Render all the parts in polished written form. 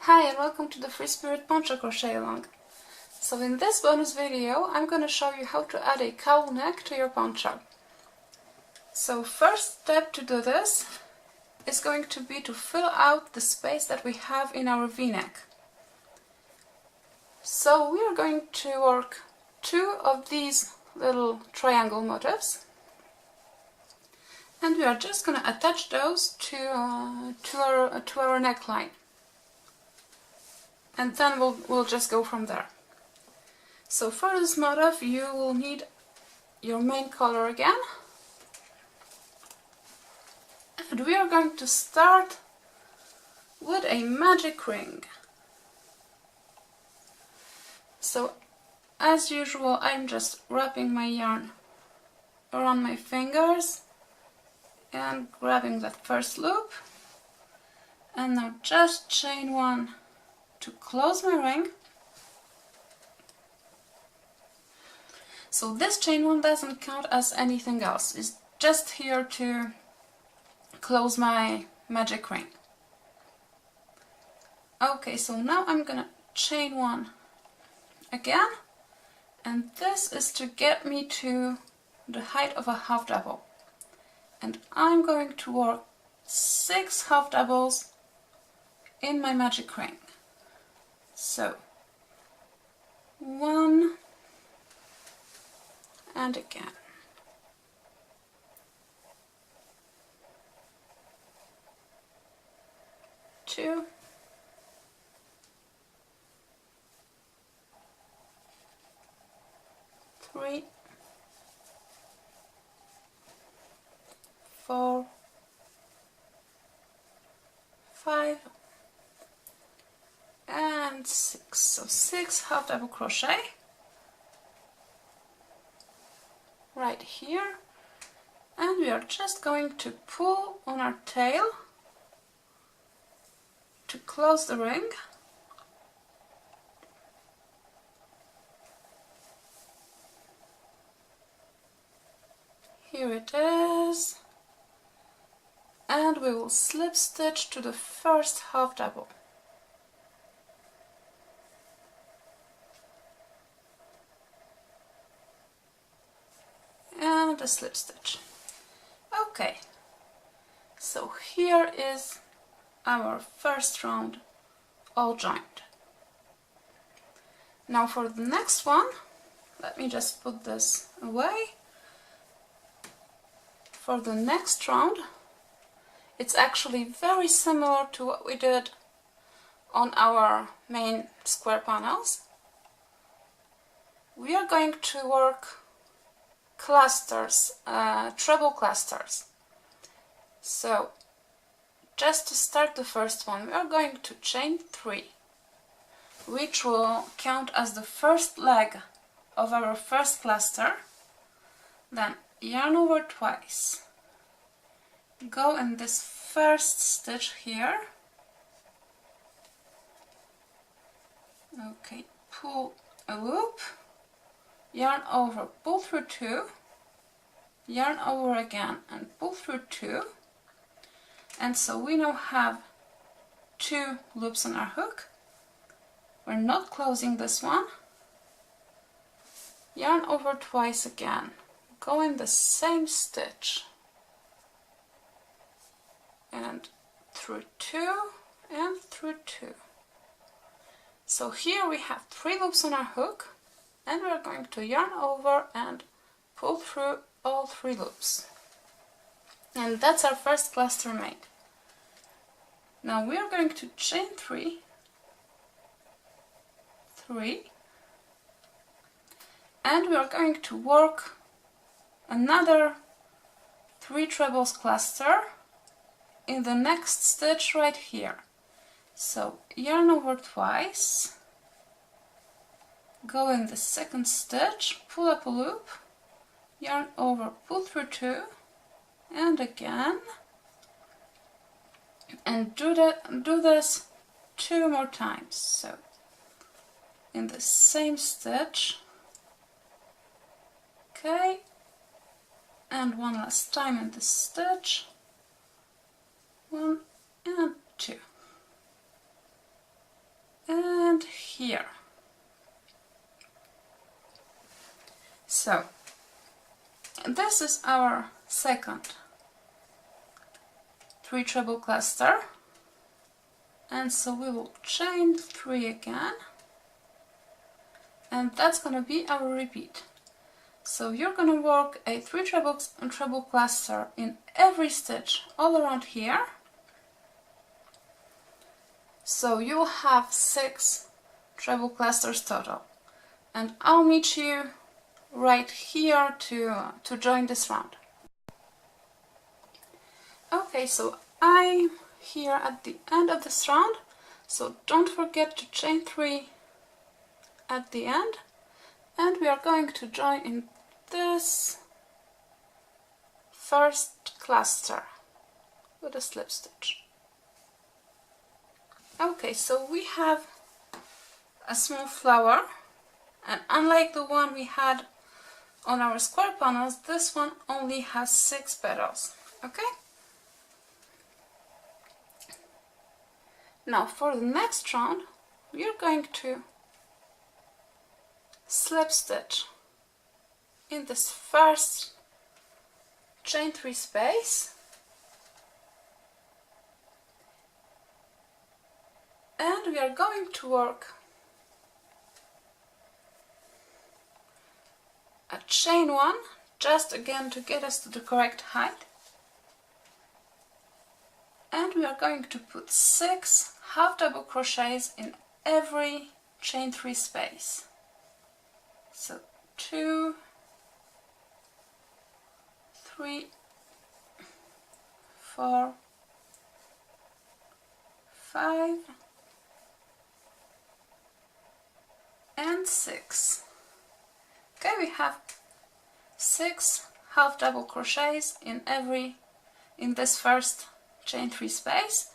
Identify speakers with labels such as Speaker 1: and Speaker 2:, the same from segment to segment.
Speaker 1: Hi and welcome to the free Spirit Poncho crochet along. So in this bonus video I'm going to show you how to add a cowl neck to your poncho. So first step to do this is going to be to fill out the space that we have in our v-neck. So we are going to work two of these little triangle motifs and we are just going to attach those to our neckline. And then we'll just go from there. So for this motif you will need your main color again, and we are going to start with a magic ring. So as usual I'm just wrapping my yarn around my fingers and grabbing that first loop, and now just chain one to close my ring. So this chain one doesn't count as anything else, it's just here to close my magic ring. Okay, so now I'm gonna chain one again, and this is to get me to the height of a half double, and I'm going to work 6 half doubles in my magic ring. So 1 and again, 2, 3, 4, 5 and 6. So 6 half double crochet right here, and we are just going to pull on our tail to close the ring. Here it is, and we will slip stitch to the first half double. And a slip stitch. Okay, so here is our first round all joined. Now for the next one, let me just put this away. For the next round, it's actually very similar to what we did on our main square panels. We are going to work clusters, treble clusters. So just to start the first one, we are going to chain 3, which will count as the first leg of our first cluster. Then yarn over twice, go in this first stitch here, okay, pull a loop, yarn over, pull through 2, yarn over again and pull through 2, and so we now have 2 loops on our hook. We're not closing this one, yarn over twice again, go in the same stitch and through 2 and through 2. So here we have 3 loops on our hook, and we're going to yarn over and pull through all 3 loops. And that's our first cluster made. Now we are going to chain 3, 3, and we are going to work another 3 trebles cluster in the next stitch right here. So yarn over twice, go in the second stitch, pull up a loop, yarn over, pull through 2, and again, and do this 2 more times. So in the same stitch, okay, and one last time in this stitch, 1 and 2. and here. So this is our second 3 treble cluster, and so we will chain 3 again, and that's going to be our repeat. So you're going to work a 3 treble cluster in every stitch all around here. So you will have 6 treble clusters total, and I'll meet you right here to join this round. Okay, so I'm here at the end of this round, so don't forget to chain 3 at the end, and we are going to join in this first cluster with a slip stitch. Okay, so we have a small flower, and unlike the one we had on our square panels, this one only has 6 petals. Okay? Now for the next round, we are going to slip stitch in this first chain 3 space, and we are going to work a chain 1, just again to get us to the correct height, and we are going to put 6 half double crochets in every chain 3 space. So 2, 3, 4, 5, and 6. Okay, we have 6 half double crochets in this first chain 3 space.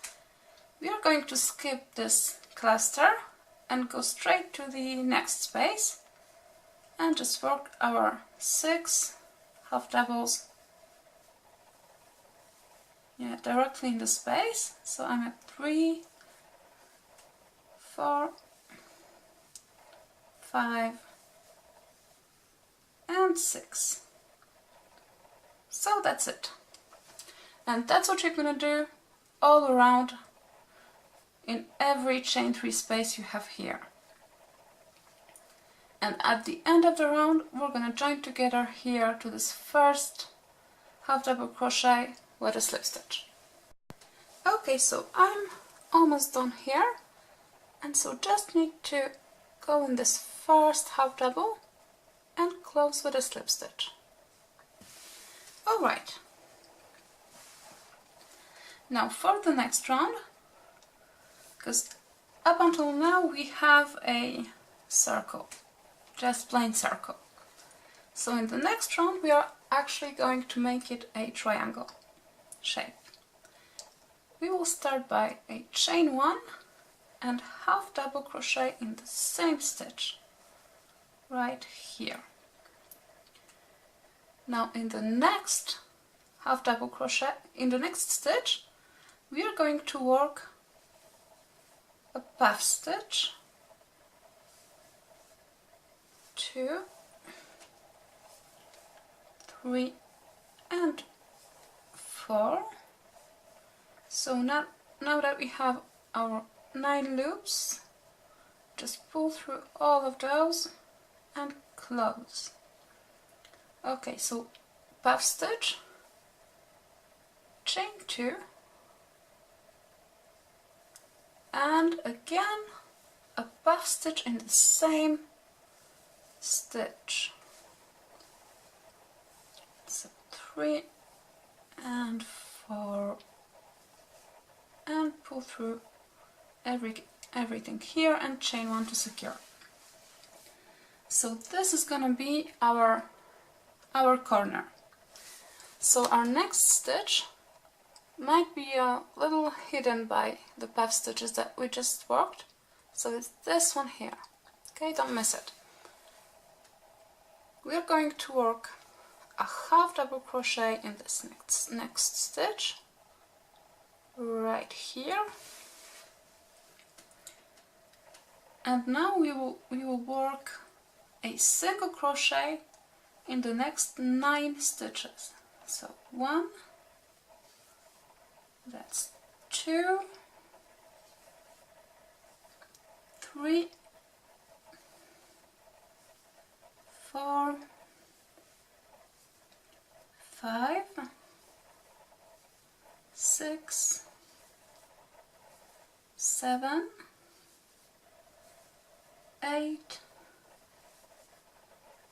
Speaker 1: We are going to skip this cluster and go straight to the next space and just work our 6 half doubles directly in the space. So I'm at 3, 4, 5, and 6. So that's it. And that's what you're going to do all around in every chain 3 space you have here. And at the end of the round, we're going to join together here to this first half double crochet with a slip stitch. Okay, so I'm almost done here, and so just need to go in this first half double and close with a slip stitch. Alright, now for the next round, because up until now we have a circle, just plain circle. So in the next round we are actually going to make it a triangle shape. We will start by a chain 1 and half double crochet in the same stitch right here. Now in the next half double crochet, in the next stitch, we are going to work a puff stitch, 2, 3, and 4. So now that we have our 9 loops, just pull through all of those and close. Okay, so puff stitch, chain 2, and again a puff stitch in the same stitch. So 3 and 4, and pull through everything here and chain 1 to secure. So this is gonna be our corner. So our next stitch might be a little hidden by the puff stitches that we just worked, so it's this one here. Okay, don't miss it. We're going to work a half double crochet in this next stitch right here, And now we will work a single crochet in the next 9 stitches. So 1, that's 2, 3, 4, 5, 6, 7, 8,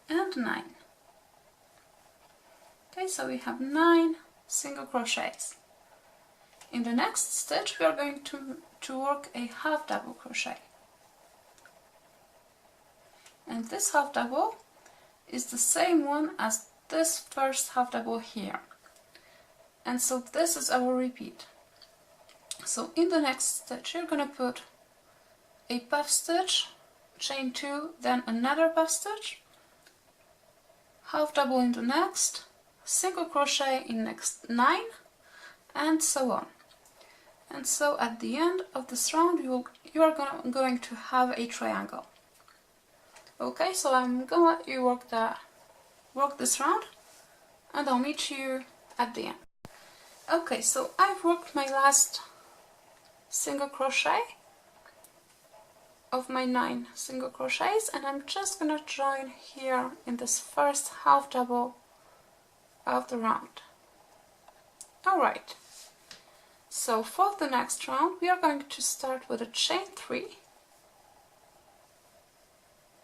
Speaker 1: and 9. Okay, so we have 9 single crochets. In the next stitch we are going to work a half double crochet. And this half double is the same one as this first half double here. And so this is our repeat. So in the next stitch you're going to put a puff stitch, chain 2, then another puff stitch, half double in the next, single crochet in next 9, and so on. And so at the end of this round you are going to have a triangle. Okay, so I'm gonna let you work this round, and I'll meet you at the end. Okay, so I've worked my last single crochet of my 9 single crochets, and I'm just gonna join here in this first half double of the round. Alright, so for the next round we are going to start with a chain 3,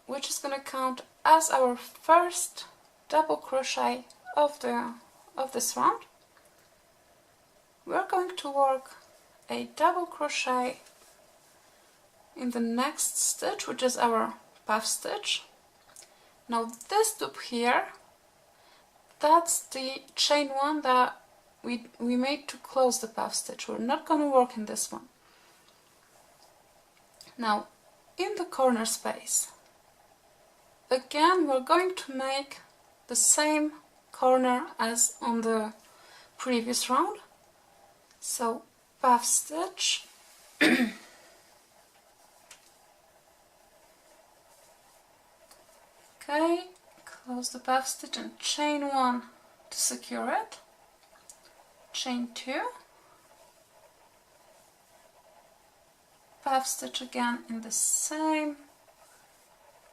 Speaker 1: which is going to count as our first double crochet of this round. We're going to work a double crochet in the next stitch, which is our puff stitch. Now this loop here, that's the chain 1 that we made to close the puff stitch. We're not going to work in this one. Now in the corner space, again we're going to make the same corner as on the previous round. So puff stitch, okay, close the puff stitch and chain 1 to secure it, chain 2, puff stitch again in the same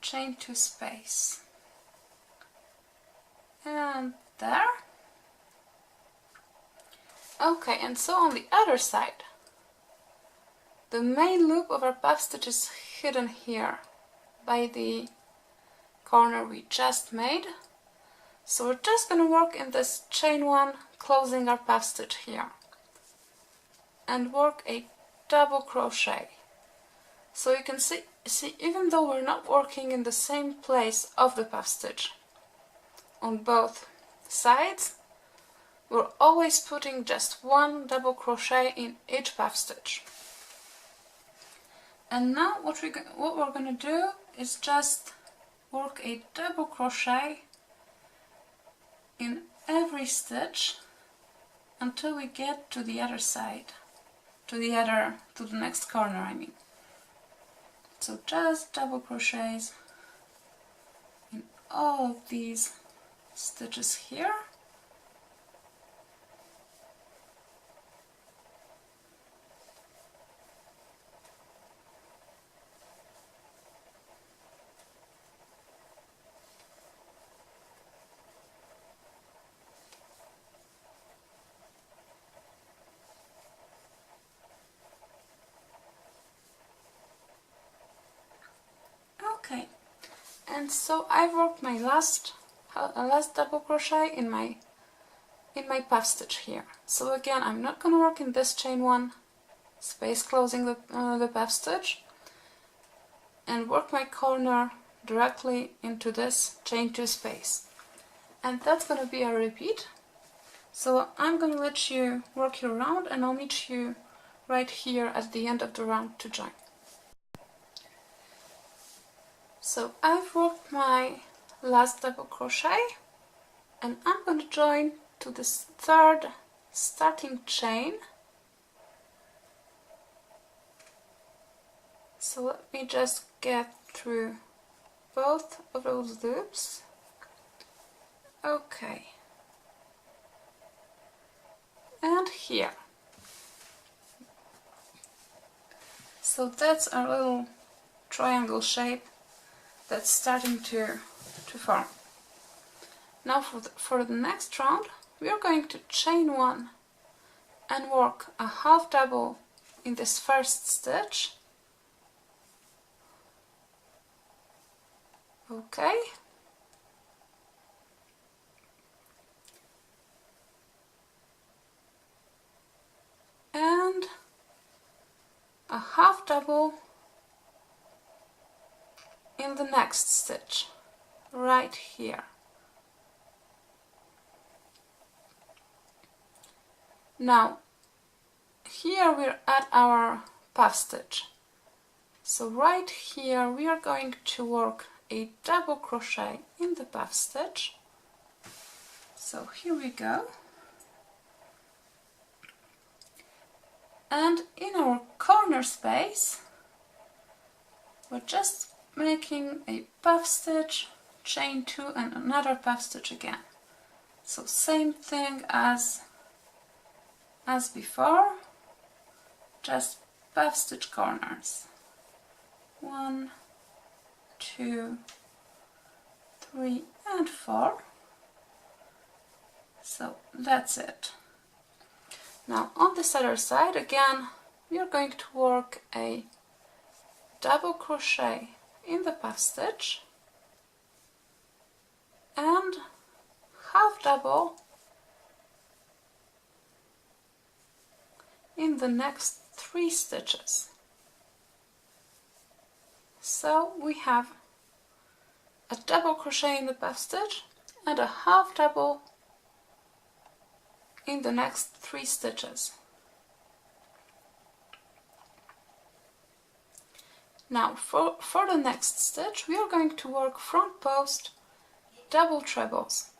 Speaker 1: chain 2 space, and there. Okay, and so on the other side, the main loop of our puff stitch is hidden here by the corner we just made. So we're just going to work in this chain 1, closing our puff stitch here, and work a double crochet. So you can see even though we're not working in the same place of the puff stitch on both sides, we're always putting just 1 double crochet in each puff stitch. And now what we're going to do is just work a double crochet in every stitch until we get to the other side, to the next corner, I mean. So just double crochets in all of these stitches here. Okay, and so I've worked my last double crochet in my puff stitch here. So again, I'm not going to work in this chain 1 space closing the puff stitch, and work my corner directly into this chain 2 space, and that's going to be a repeat. So I'm going to let you work your round, and I'll meet you right here at the end of the round to join. So I've worked my last double crochet, and I'm going to join to this third starting chain. So let me just get through both of those loops. Okay, and here. So that's our little triangle shape that's starting to form. Now for the next round we are going to chain one and work a half double in this first stitch. Okay. And a half double in the next stitch, right here. Now, here we're at our puff stitch. So right here we are going to work a double crochet in the puff stitch. So here we go. And in our corner space, we're just making a puff stitch, chain two and another puff stitch again. So same thing as before, just puff stitch corners. 1, 2, 3 and 4. So that's it. Now on this other side again we are going to work a double crochet in the puff stitch and half double in the next 3 stitches. So we have a double crochet in the puff stitch and a half double in the next 3 stitches. Now for the next stitch we are going to work front post double trebles,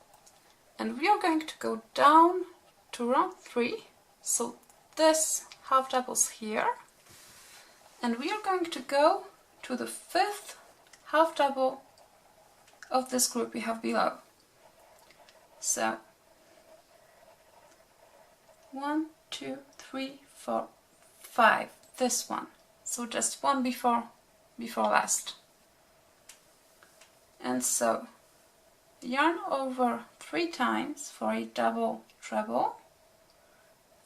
Speaker 1: and we are going to go down to round 3, so this half double's here, and we are going to go to the 5th half double of this group we have below. So 1, 2, 3, 4, 5, this one, so just one before last. And so yarn over 3 times for a double treble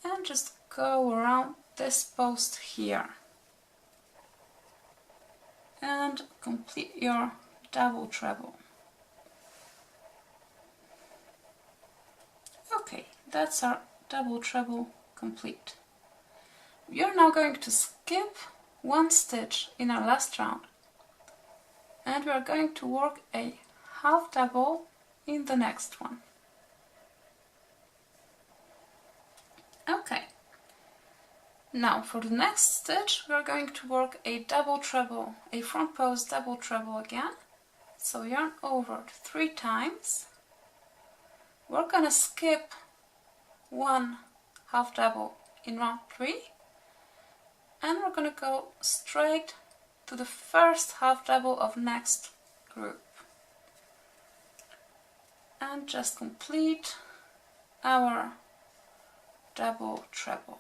Speaker 1: and just go around this post here and complete your double treble. Okay, that's our double treble complete. We are now going to skip 1 stitch in our last round, and we are going to work a half double in the next one. Okay, now for the next stitch we are going to work a double treble, a front post double treble again. So yarn over 3 times. We're gonna skip 1 half double in round 3, and we're gonna go straight to the first half double of next group and just complete our double treble.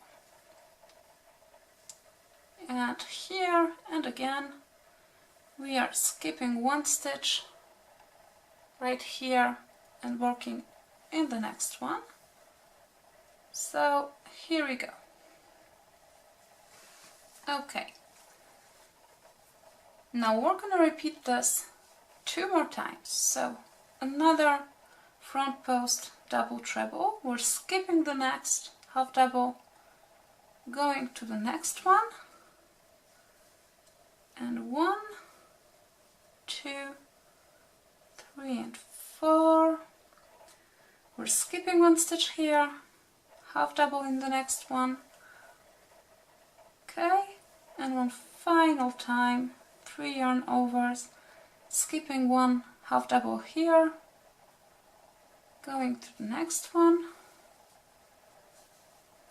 Speaker 1: And here and again we are skipping 1 stitch right here and working in the next one. So here we go. Okay, now we're going to repeat this 2 more times. So another front post double treble, we're skipping the next half double, going to the next one, and 1, 2, 3 and 4. We're skipping 1 stitch here, half double in the next one. Okay, and one final time, 3 yarn overs, skipping 1 half double here, going to the next one.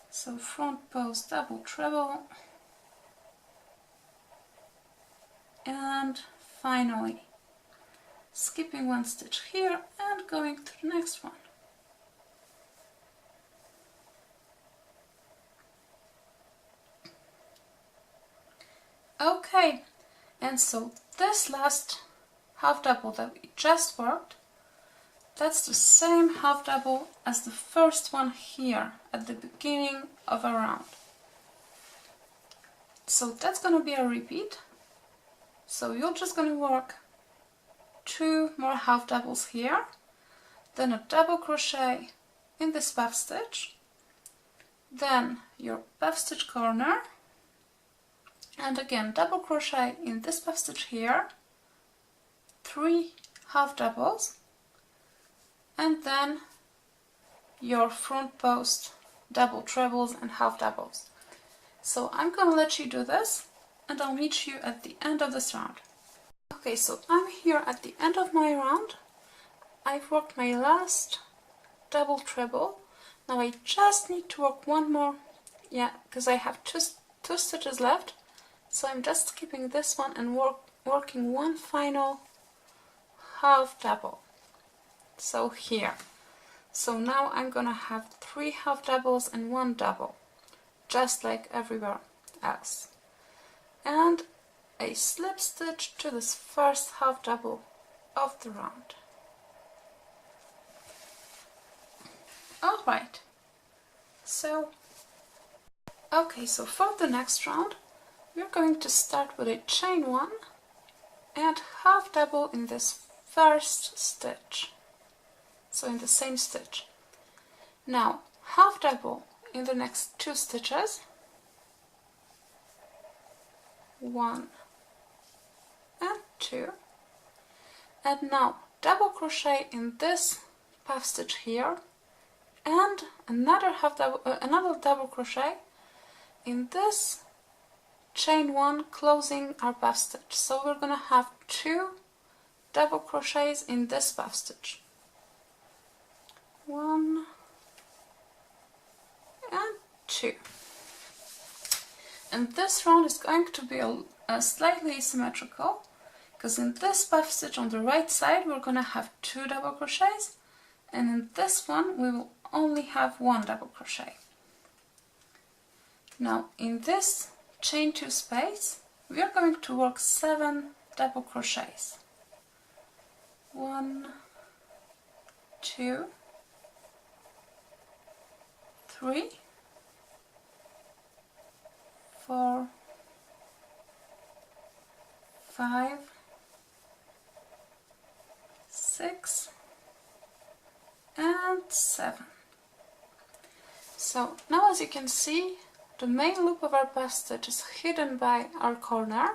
Speaker 1: So front post double treble, and finally skipping one stitch here and going to the next one. Okay, and so this last half double that we just worked, that's the same half double as the first one here at the beginning of a round. So that's going to be a repeat. So you're just going to work 2 more half doubles here, then a double crochet in this puff stitch, then your puff stitch corner, and again double crochet in this puff stitch here, 3 half doubles, and then your front post double trebles and half doubles. So I'm going to let you do this and I'll meet you at the end of this round. Okay, so I'm here at the end of my round. I've worked my last double treble. Now I just need to work one more, because I have two stitches left. So I'm just skipping this one and working one final half double. So here. So now I'm gonna have 3 half doubles and 1 double, just like everywhere else. And a slip stitch to this first half double of the round. Alright, so for the next round we're going to start with a chain 1 and half double in this first stitch, so in the same stitch. Now half double in the next 2 stitches, 1 and 2, and now double crochet in this puff stitch here and another double crochet in this chain 1 closing our puff stitch. So we're gonna have 2 double crochets in this puff stitch, 1 and 2. And this round is going to be slightly asymmetrical, because in this puff stitch on the right side we're going to have 2 double crochets, and in this one we will only have 1 double crochet. Now in this chain 2 space we are going to work 7 double crochets. 1, 2, 3, 4, 5, 6, and 7. So now, as you can see, the main loop of our puff stitch is hidden by our corner,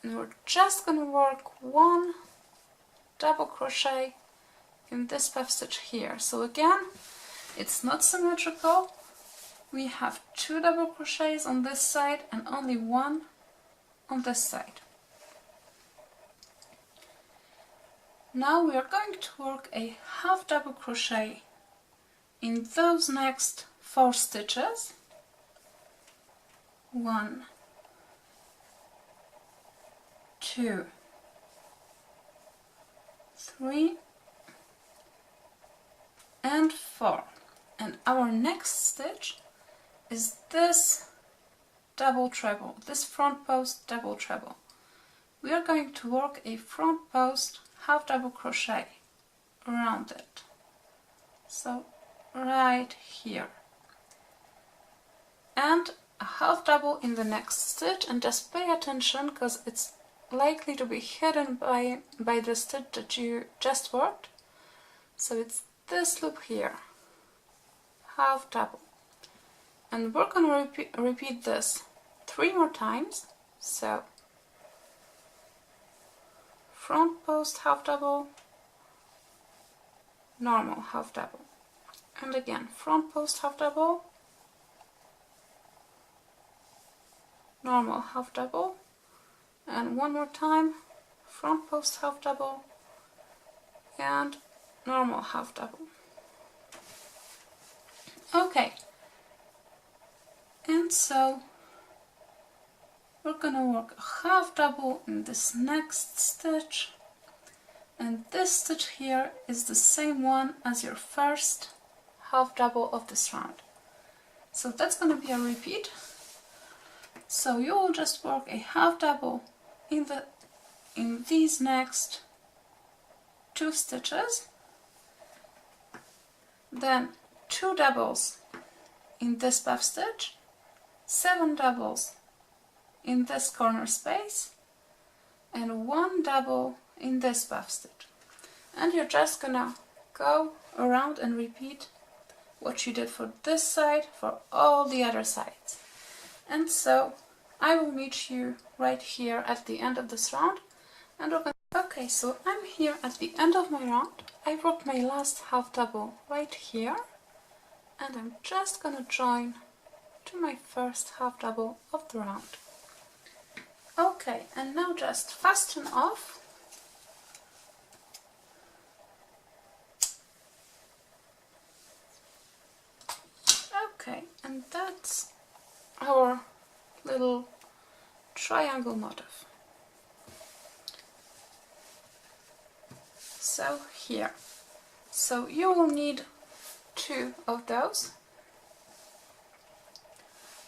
Speaker 1: and we're just going to work 1 double crochet in this puff stitch here. So again, it's not symmetrical. We have 2 double crochets on this side and only 1 on this side. Now we are going to work a half double crochet in those next 4 stitches. 1, 2, 3, and 4. And our next stitch is this double treble, this front post double treble. We are going to work a front post half double crochet around it, so right here, and a half double in the next stitch, and just pay attention because it's likely to be hidden by the stitch that you just worked. So it's this loop here, half double, and we're going to repeat this 3 more times. So front post half double, normal half double, and again front post half double, normal half double, and one more time front post half double and normal half double. Okay, and so we're we're gonna work a half double in this next stitch, and this stitch here is the same one as your first half double of this round. So that's gonna be a repeat. So you will just work a half double in these next 2 stitches, then 2 doubles in this puff stitch, 7 doubles in this corner space, and 1 double in this puff stitch. And you're just gonna go around and repeat what you did for this side for all the other sides. And so I will meet you right here at the end of this round, and we're gonna... Okay, so I'm here at the end of my round. I worked my last half double right here, and I'm just gonna join to my first half double of the round. Okay, and now just fasten off. Okay, and that's our little triangle motif. So here, so you will need 2 of those,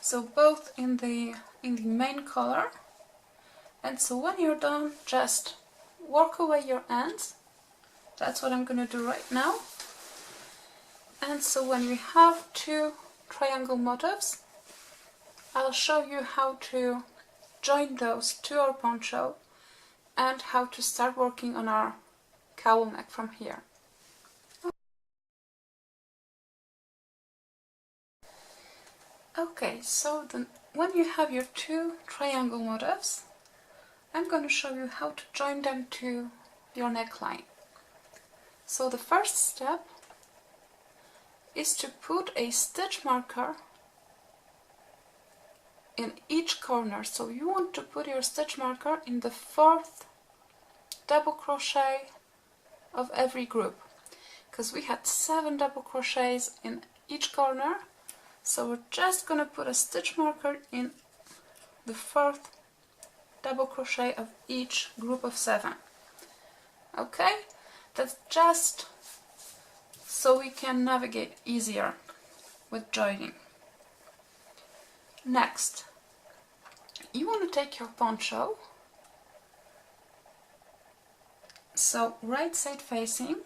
Speaker 1: so both in the main color. And so when you're done, just work away your ends. That's what I'm gonna do right now. And so when we have 2 triangle motifs, I'll show you how to join those to our poncho and how to start working on our cowl neck from here. Okay, so then when you have your 2 triangle motifs, I'm going to show you how to join them to your neckline. So the first step is to put a stitch marker in each corner. So you want to put your stitch marker in the 4th double crochet of every group, because we had 7 double crochets in each corner, so we're just gonna put a stitch marker in the 4th double crochet of each group of 7. Okay, that's just so we can navigate easier with joining. Next, you want to take your poncho, so right side facing,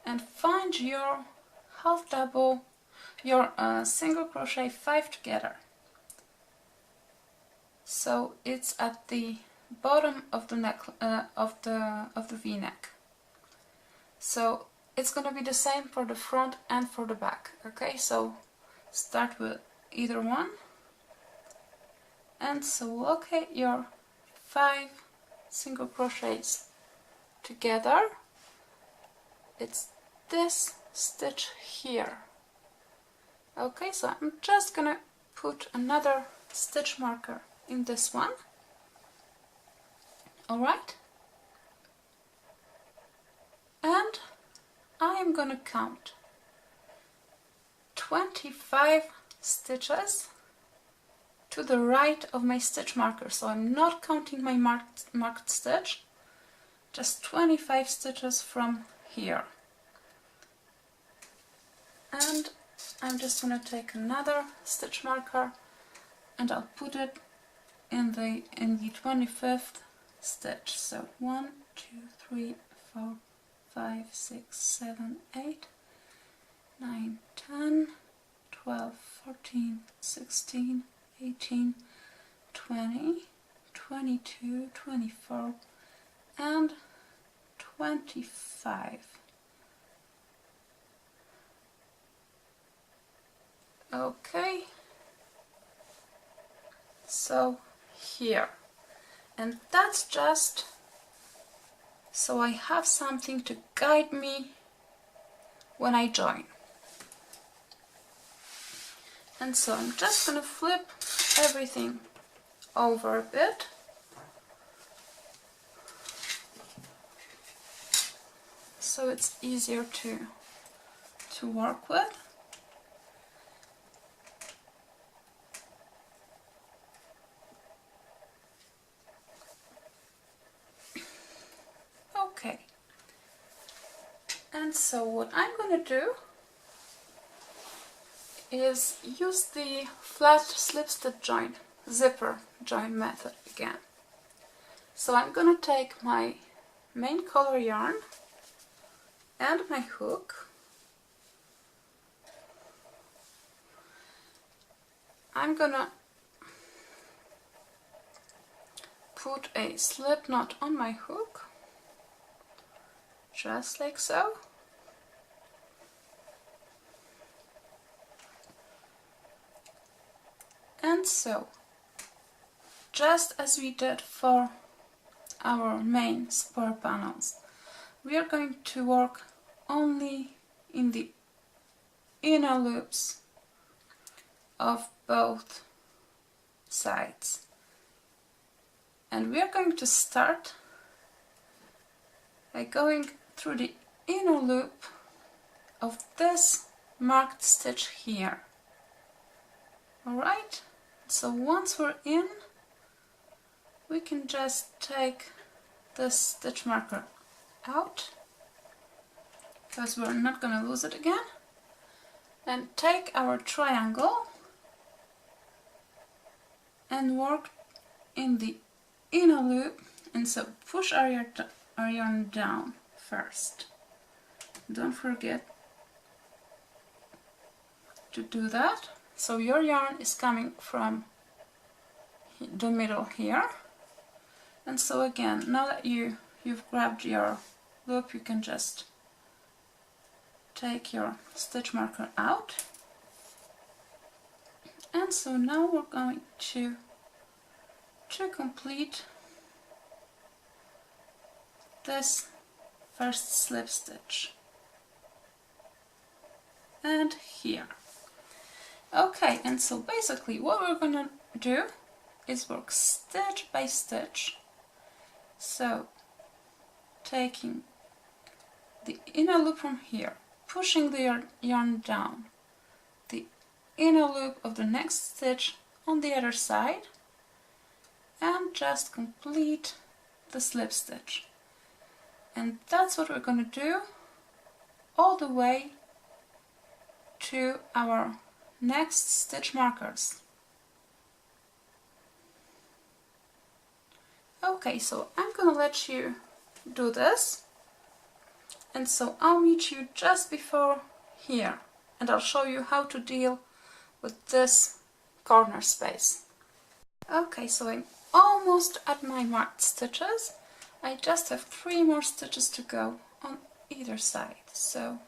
Speaker 1: and find your half double, your single crochet 5 together. So it's at the bottom of the neck of the V-neck. So it's going to be the same for the front and for the back. Okay, so start with either one, and so locate your 5 single crochets together. It's this stitch here. Okay, so I'm just gonna put another stitch marker in this one. Alright, and I am gonna count 25 stitches to the right of my stitch marker. So I'm not counting my marked stitch, just 25 stitches from here. And I'm just going to take another stitch marker and I'll put it in the 25th stitch. So 1, 2, 3, 4, 5, 6, 7, 8, 9, 10, 12, 14, 16, 18, 20, 22, 24, and 25. Okay, so here, and that's just so I have something to guide me when I join. And so I'm just going to flip everything over a bit. So it's easier to work with. so what I'm gonna do is use the flat slip stitch join, zipper join method again. So I'm gonna take my main color yarn and my hook. I'm gonna put a slip knot on my hook, just like so. And so, just as we did for our main square panels, we are going to work only in the inner loops of both sides. And we are going to start by going through the inner loop of this marked stitch here. Alright, so once we're in, we can just take this stitch marker out, because we're not going to lose it again, and take our triangle and work in the inner loop, and so push our yarn down first. Don't forget to do that. So your yarn is coming from the middle here, and so again, now that you've grabbed your loop, you can just take your stitch marker out. And so now we're going to complete this first slip stitch, and here. Okay, and so basically what we're gonna do is work stitch by stitch. So taking the inner loop from here, pushing the yarn down, the inner loop of the next stitch on the other side, and just complete the slip stitch. And that's what we're going to do all the way to our next stitch markers. Okay, so I'm going to let you do this, and so I'll meet you just before here, and I'll show you how to deal with this corner space. Okay, so I'm almost at my marked stitches. I just have 3 more stitches to go on either side, so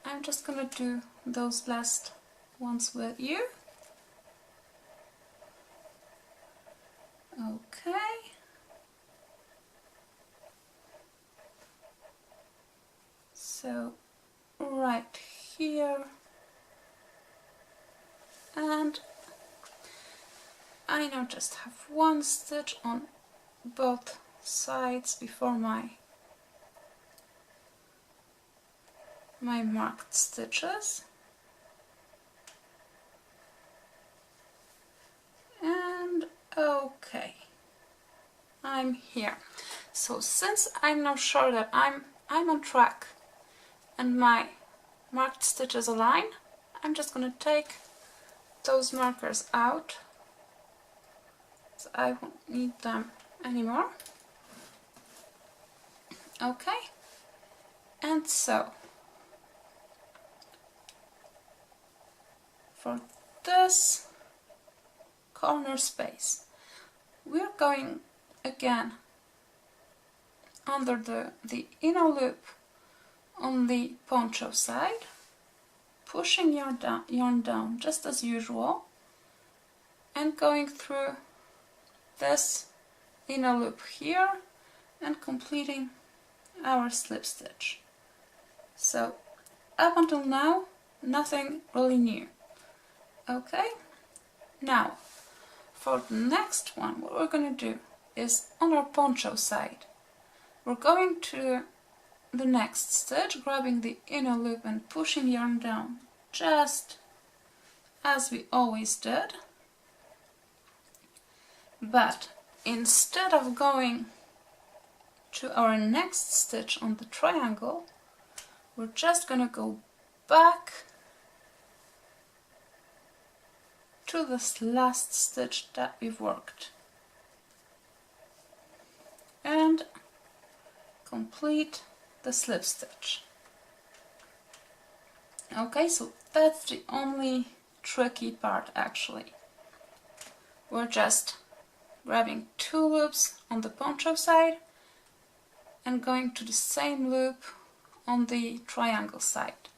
Speaker 1: I'm just gonna do those last ones with you. Okay. So right here, and I now just have 1 stitch on both sides before my marked stitches, and okay, I'm here. So since I'm now sure that I'm on track and my marked stitches align, I'm just going to take those markers out, so I won't need them anymore. Okay, and so for this corner space, we're going again under the inner loop on the poncho side, pushing yarn down just as usual, and going through this inner loop here and completing our slip stitch. So up until now, nothing really new. Okay, now for the next one, what we're going to do is on our poncho side, we're going to the next stitch, grabbing the inner loop and pushing yarn down just as we always did. But instead of going to our next stitch on the triangle, we're just gonna go back to this last stitch that we've worked and complete the slip stitch. Okay, so that's the only tricky part actually. We're just grabbing 2 loops on the poncho side and going to the same loop on the triangle side.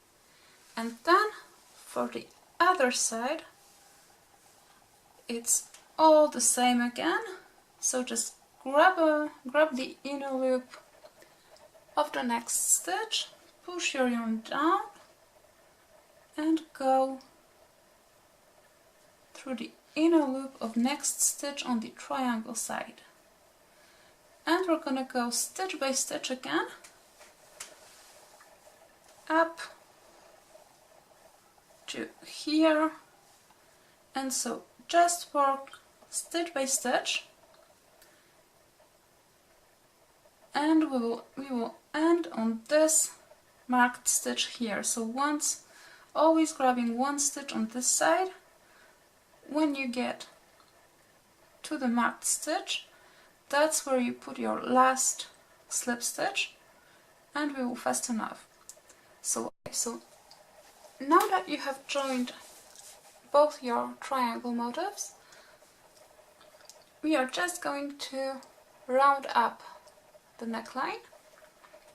Speaker 1: And then for the other side it's all the same again, so just grab the inner loop of the next stitch, push your yarn down and go through the inner loop of next stitch on the triangle side. And we're gonna go stitch by stitch again, up to here, and so just work stitch by stitch, and we will end on this marked stitch here. So always grabbing 1 stitch on this side. When you get to the marked stitch, that's where you put your last slip stitch, and we will fasten off. So now that you have joined both your triangle motifs, we are just going to round up the neckline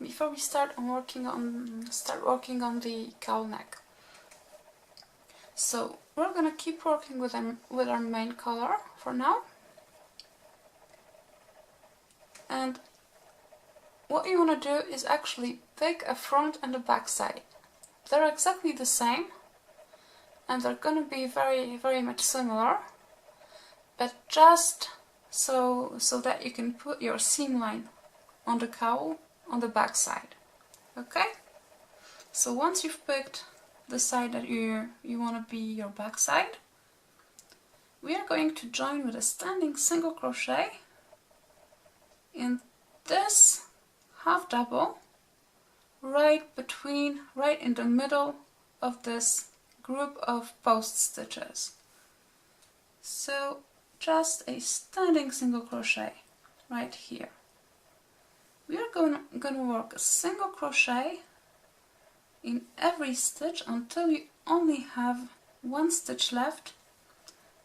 Speaker 1: before we start working on the cowl neck. So we're gonna keep working with our main color for now, and what you want to do is actually pick a front and a back side. They're exactly the same and they're gonna be very much similar, but just so that you can put your seam line on the cowl on the back side. Okay, so once you've picked the side that you want to be your back side, we are going to join with a standing single crochet in this half double right in the middle of this group of post stitches. So just a standing single crochet right here. We are going to work a single crochet in every stitch until you only have 1 stitch left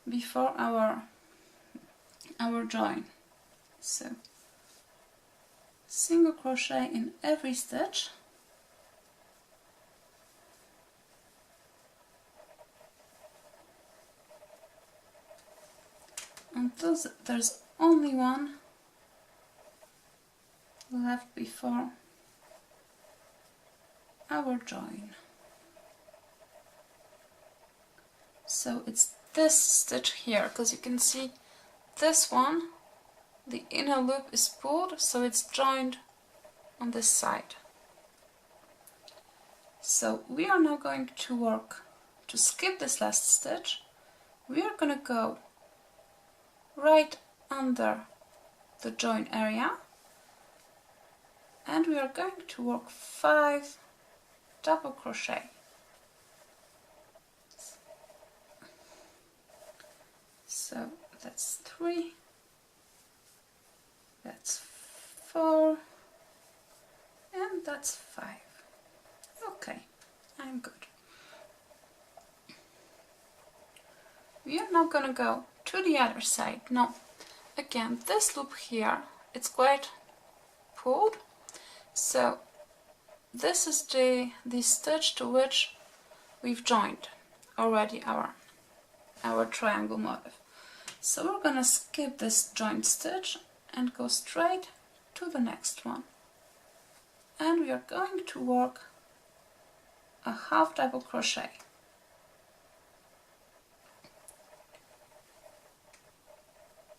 Speaker 1: before our join. So single crochet in every stitch until there's only 1 left before our join. So it's this stitch here, because you can see this one, the inner loop is pulled, so it's joined on this side. So we are now going to work to skip this last stitch. We are going to go right under the join area and we are going to work 5 double crochet. So that's 3, that's 4, and that's 5. Okay, I'm good. We are now going to go to the other side. Now, again, this loop here, it's quite pulled, so this is the stitch to which we've joined already our triangle motif. So we're going to skip this joint stitch and go straight to the next one. And we are going to work a half double crochet.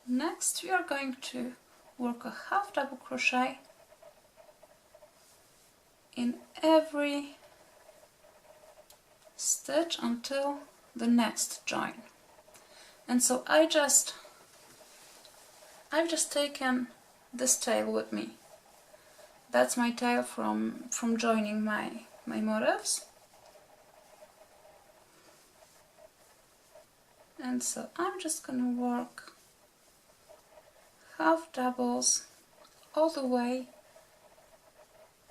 Speaker 1: Next we are going to work a half double crochet in every stitch until the next join. And so I've just taken this tail with me. That's my tail from joining my my motifs. And so I'm just gonna work half doubles all the way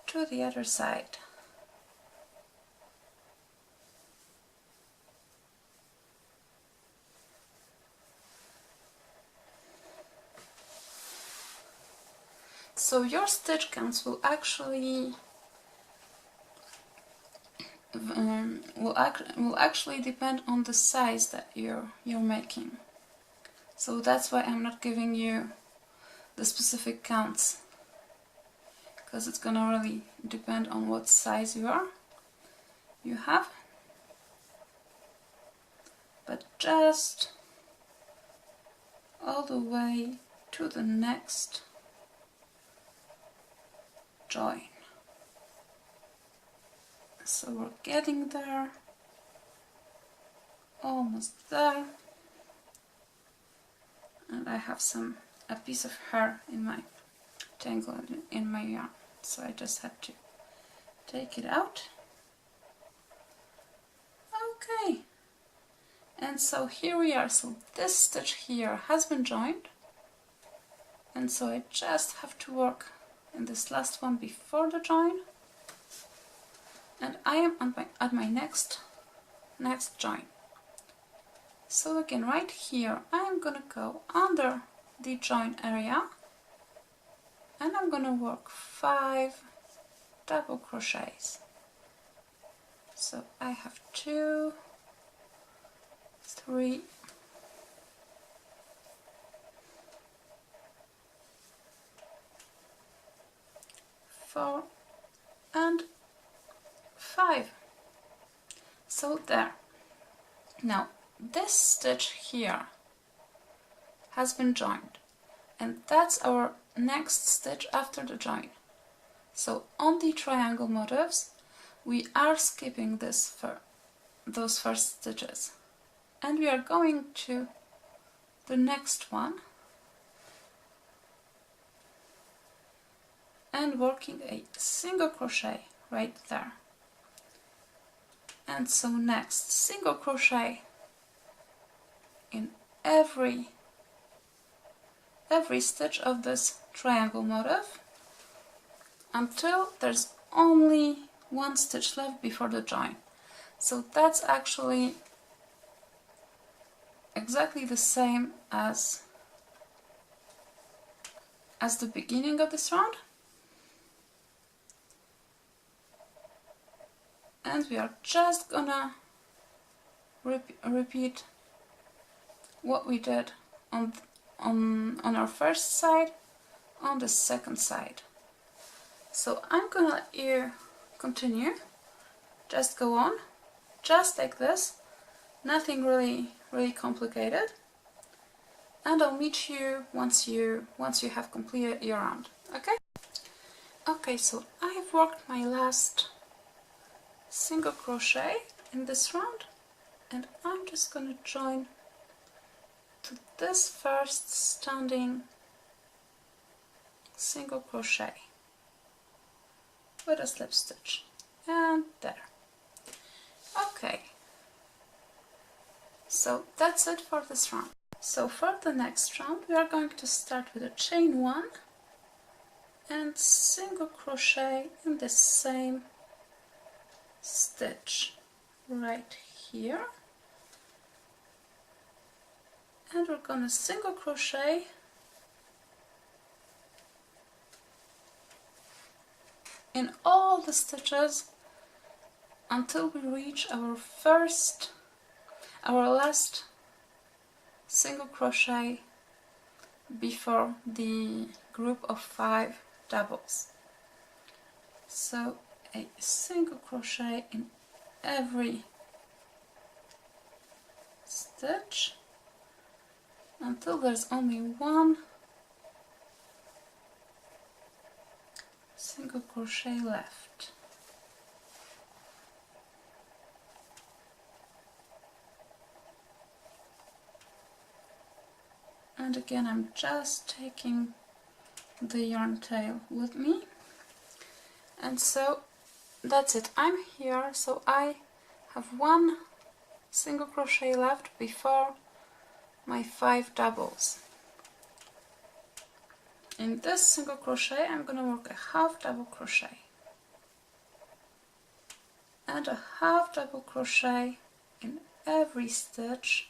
Speaker 1: to the other side. So your stitch counts will actually depend on the size that you're making. So that's why I'm not giving you the specific counts, because it's gonna really depend on what size you have. But just all the way to the next join. So we're getting there, almost there, and I have a piece of hair in my tangle in my yarn, so I just had to take it out. Okay, and so here we are. So this stitch here has been joined, and so I just have to work in this last one before the join, and I am at my next join. So again, right here I'm gonna go under the join area, and I'm gonna work 5 double crochets. So I have 2, 3, 4 and 5. So there. Now this stitch here has been joined, and that's our next stitch after the join. So on the triangle motifs we are skipping those first stitches, and we are going to the next one and working a single crochet right there. And so next, single crochet in every stitch of this triangle motif until there's only one stitch left before the join. So that's actually exactly the same as the beginning of this round. And we are just gonna repeat what we did on our first side on the second side. So I'm gonna let you continue, just go on, just like this, nothing really complicated, and I'll meet you once you have completed your round. Okay, so I've worked my last single crochet in this round, and I'm just going to join to this first standing single crochet with a slip stitch, and there. Okay, so that's it for this round. So for the next round we are going to start with a chain 1 and single crochet in the same stitch right here, and we're gonna single crochet in all the stitches until we reach our last single crochet before the group of 5 doubles. So a single crochet in every stitch until there's only one single crochet left. And again, I'm just taking the yarn tail with me, and so that's it, I'm here, so I have one single crochet left before my 5 doubles. In this single crochet I'm going to work a half double crochet and a half double crochet in every stitch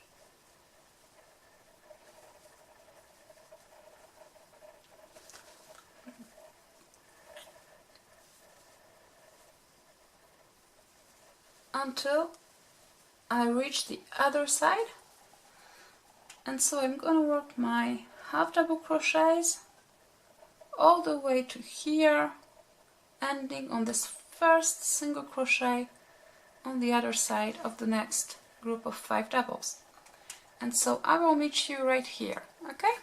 Speaker 1: until I reach the other side. And so I'm going to work my half double crochets all the way to here, ending on this first single crochet on the other side of the next group of 5 doubles. And so I will meet you right here, okay?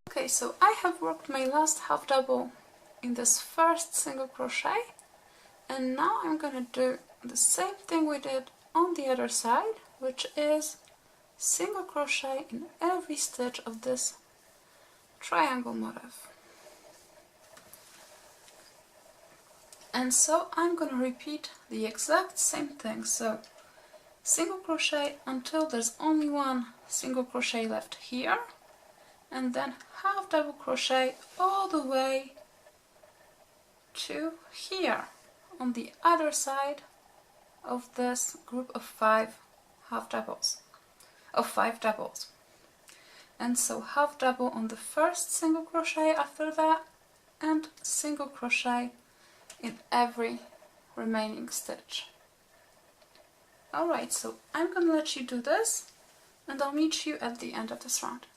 Speaker 1: Okay, so I have worked my last half double in this first single crochet, and now I'm gonna do the same thing we did on the other side, which is single crochet in every stitch of this triangle motif. And so I'm going to repeat the exact same thing. So single crochet until there's only one single crochet left here, and then half double crochet all the way to here on the other side of this group of 5 half doubles, of 5 doubles. And so half double on the first single crochet after that, and single crochet in every remaining stitch. Alright, so I'm gonna let you do this and I'll meet you at the end of this round.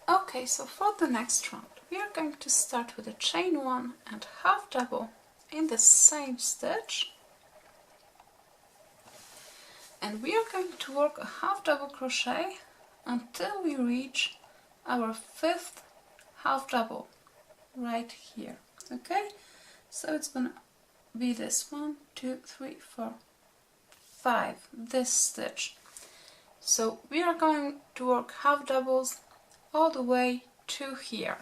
Speaker 1: Okay, so for the next round we are going to start with a chain 1 and half double in the same stitch, and we are going to work a half double crochet until we reach our 5th half double right here. Okay, so it's gonna be this 1, 2, 3, 4, 5, this stitch. So we are going to work half doubles all the way to here,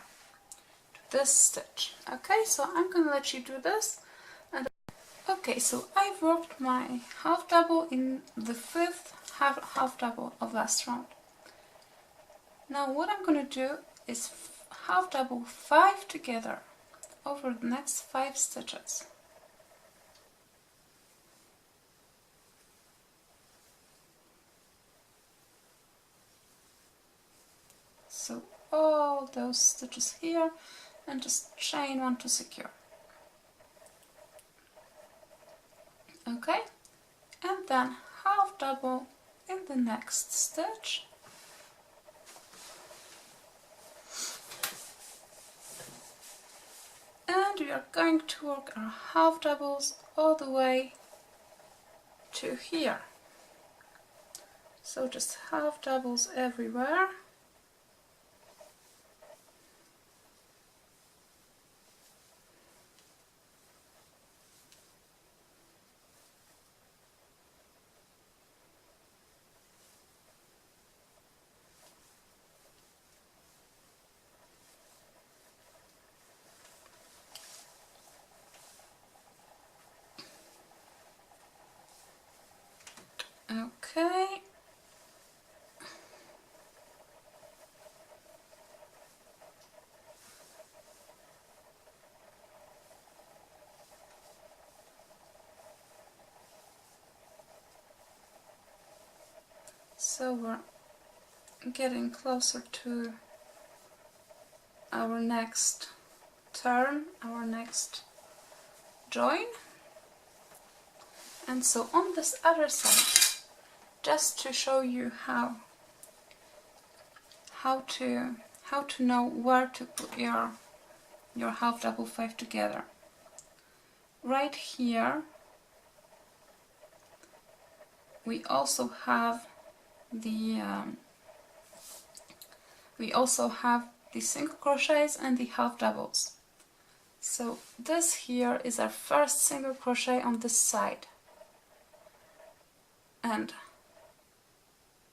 Speaker 1: to this stitch. Okay, so I'm gonna let you do this. And okay, so I've worked my half double in the 5th half double of last round. Now what I'm gonna do is half double 5 together over the next 5 stitches. So all those stitches here, and just chain 1 to secure. Okay, and then half double in the next stitch. And we are going to work our half doubles all the way to here. So just half doubles everywhere. Okay. So we're getting closer to our next turn, our next join. And so on this other side, just to show you how to know where to put your half double 5 together. Right here we also have the single crochets and the half doubles. So this here is our first single crochet on this side, and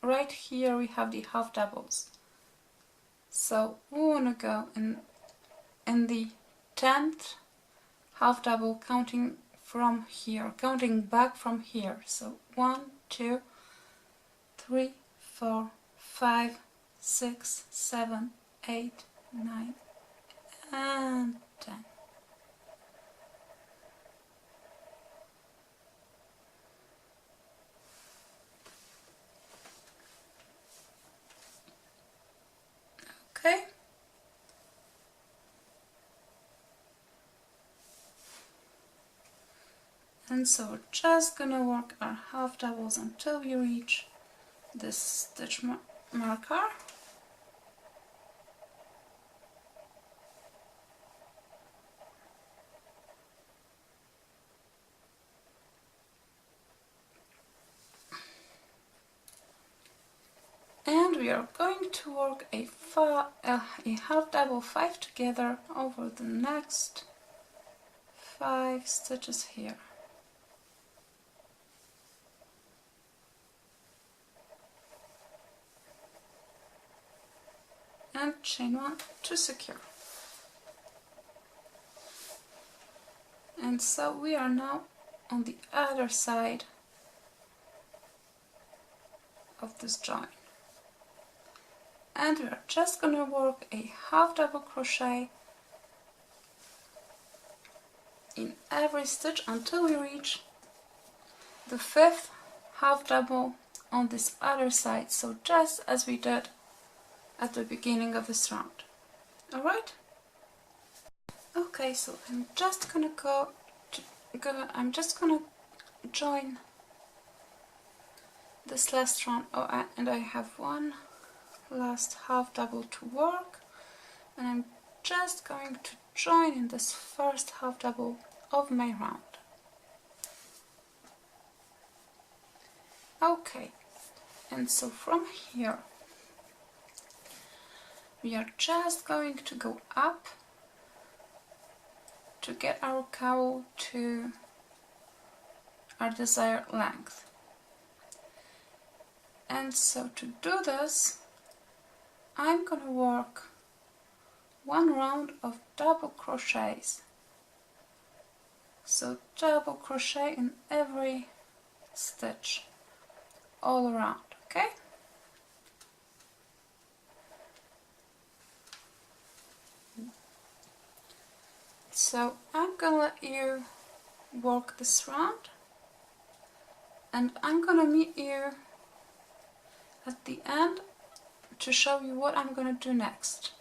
Speaker 1: right here we have the half doubles. So we want to go in the 10th half double, counting from here, counting back from here. So 1, 2, 3, 4, 5, 6, 7, 8, 9, and 10. Okay. And so we're just gonna work our half doubles until we reach this stitch marker. And we are going to work a half double 5 together over the next 5 stitches here. And chain 1 to secure. And so we are now on the other side of this join. And we are just going to work a half double crochet in every stitch until we reach the 5th half double on this other side, so just as we did at the beginning of this round. Alright? Okay, so I'm just gonna join this last round. Oh, and I have one last half double to work, and I'm just going to join in this first half double of my round. Okay, and so from here we are just going to go up to get our cowl to our desired length. And so to do this, I'm going to work one round of double crochets. So double crochet in every stitch all around, okay? So I'm gonna let you work this round, and I'm gonna meet you at the end to show you what I'm gonna do next.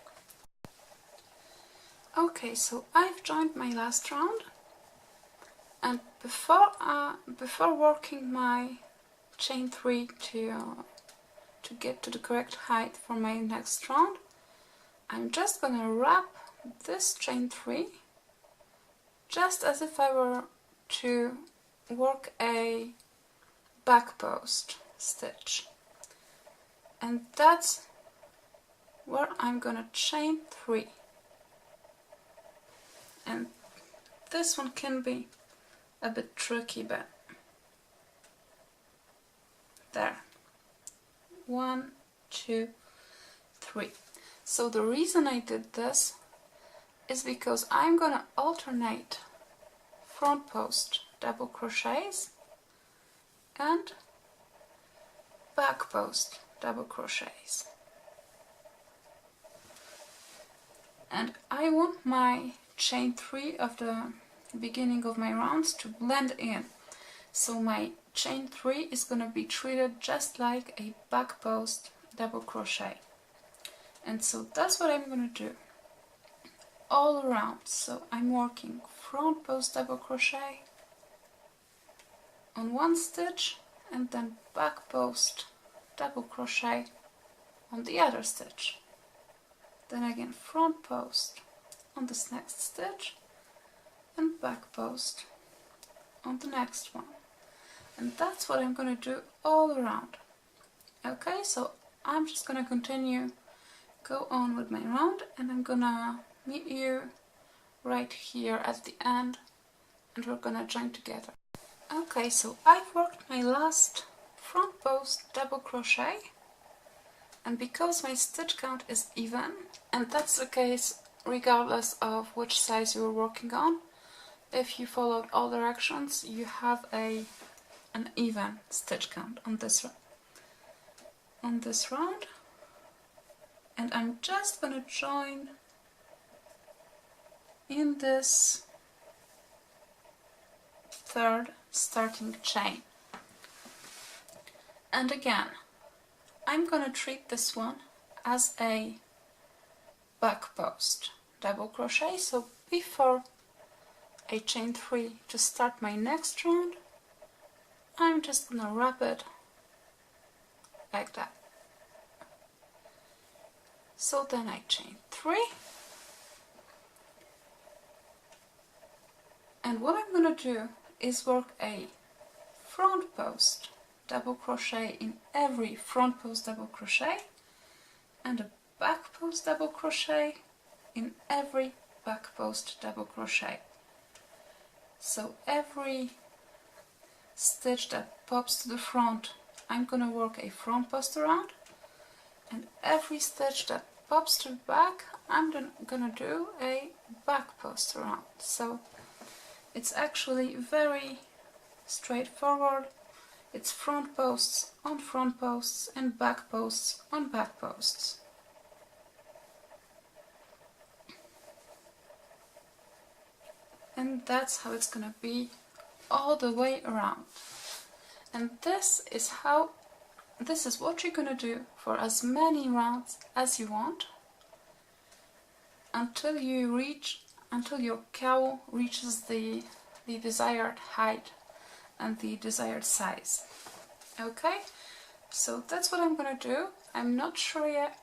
Speaker 1: Okay, so I've joined my last round, and before working my chain 3 to get to the correct height for my next round, I'm just gonna wrap this chain 3 just as if I were to work a back post stitch, and that's where I'm gonna chain 3. And this one can be a bit tricky, but there, 1, 2, 3. So the reason I did this is because I'm gonna alternate front post double crochets and back post double crochets, and I want my chain 3 of the beginning of my rounds to blend in, so my chain 3 is gonna be treated just like a back post double crochet, and so that's what I'm gonna do all around. So I'm working front post double crochet on one stitch, and then back post double crochet on the other stitch, then again front post on this next stitch, and back post on the next one, and that's what I'm going to do all around. Okay, so I'm just going to go on with my round, and I'm gonna meet you right here at the end, and we're gonna join together. Okay, so I've worked my last front post double crochet, and because my stitch count is even, and that's the case regardless of which size you're working on, if you followed all directions, you have an even stitch count on this round. And I'm just gonna join in this third starting chain. And again, I'm gonna treat this one as a back post double crochet. So before I chain 3 to start my next round, I'm just gonna wrap it like that. So then I chain 3, and what I'm gonna do is work a front post double crochet in every front post double crochet and a back post double crochet in every back post double crochet. So every stitch that pops to the front, I'm gonna work a front post around, and every stitch that pops to the back, I'm gonna do a back post around. So it's actually very straightforward. It's front posts on front posts and back posts on back posts. And that's how it's gonna be all the way around. And this is what you're gonna do for as many rounds as you want until your cowl reaches the desired height and the desired size. Okay, so that's what I'm gonna do. I'm not sure yet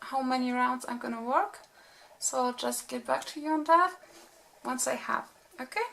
Speaker 1: how many rounds I'm gonna work, so I'll just get back to you on that once I have. Okay.